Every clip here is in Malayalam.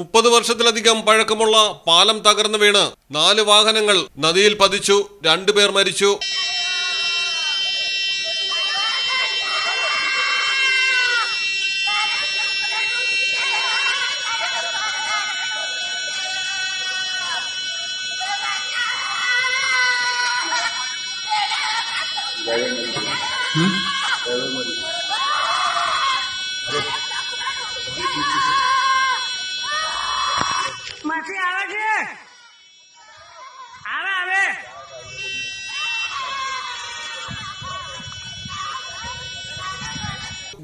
30 വർഷത്തിലധികം പഴക്കമുള്ള പാലം തകർന്നു വീണ് 4 വാഹനങ്ങൾ നദിയിൽ പതിച്ചു. 2 പേർ മരിച്ചു.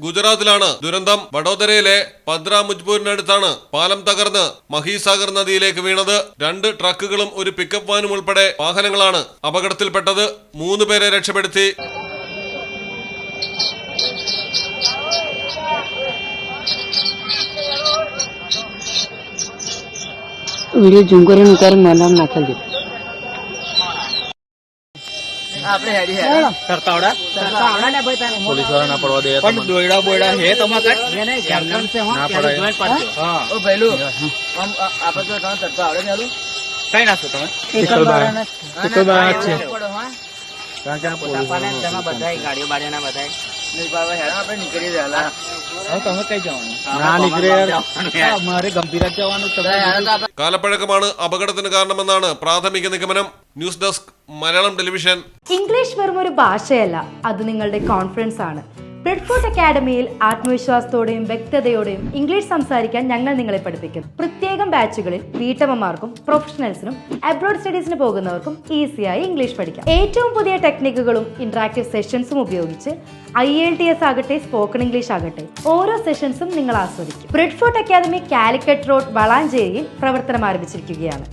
ഗുജറാത്തിലാണ് ദുരന്തം. വഡോദരയിലെ പദ്ര മുജ്പൂരിനടുത്താണ് പാലം തകർന്ന് മഹീസാഗർ നദിയിലേക്ക് വീണത്. 2 ട്രക്കുകളും ഒരു പിക്കപ്പ് വാനും ഉൾപ്പെടെ വാഹനങ്ങളാണ് അപകടത്തിൽപ്പെട്ടത്. 3 പേരെ രക്ഷപ്പെടുത്തി. वीडियो जूम करें कर मैडम ना चल दे આપણે હેડી હેડી સરતાવડા ને ભાઈ પોલીસ વાળા ના પડવા દે પણ દોયડા બોયડા હે તમાર કટ ને કેમ્પન સે હો ના પડે હા ઓ ભઈલું આમ આપણે તો તમે સરતાવડે ને આલું કઈ નાખો તમે એકલ બાર છે કારણ કે પોલીસ તમે બધાય ગાડીઓ બાડીના બધાય નહીં બાબા હેડા આપણે નીકળી રહેલા હવે તમે કઈ જવાનું ના નીકળે મારે ગંભીર જવાનું તમે കാലപ്പഴക്കമാണ് അപകടത്തിന് കാരണമെന്നാണ് പ്രാഥമിക നിഗമനം. News desk Malayalam television. English വെറും ഒരു ഭാഷയല്ല, അത് നിങ്ങളുടെ കോൺഫിഡൻസ് ആണ്. ബ്രെഡ്ഫോർട്ട് അക്കാഡമിയിൽ ആത്മവിശ്വാസത്തോടെയും വ്യക്തതയോടെയും ഇംഗ്ലീഷ് സംസാരിക്കാൻ ഞങ്ങൾ നിങ്ങളെ പഠിപ്പിക്കും. പ്രത്യേകം ബാച്ചുകളിൽ വീട്ടമ്മമാർക്കും പ്രൊഫഷണൽസിനും അബ്രോഡ് സ്റ്റഡീസിന് പോകുന്നവർക്കും ഈസിയായി ഇംഗ്ലീഷ് പഠിക്കാം. ഏറ്റവും പുതിയ ടെക്നിക്കുകളും ഇന്ററാക്റ്റീവ് സെഷൻസും ഉപയോഗിച്ച് IELTS ആകട്ടെ, സ്പോക്കൺ ഇംഗ്ലീഷ് ആകട്ടെ, ഓരോ സെഷൻസും നിങ്ങൾ ആസ്വദിക്കും. ബ്രെഡ്ഫോർട്ട് അക്കാദമി കാലിക്കറ്റ് റോഡ് വളാഞ്ചേരിയിൽ പ്രവർത്തനം ആരംഭിച്ചിരിക്കുകയാണ്.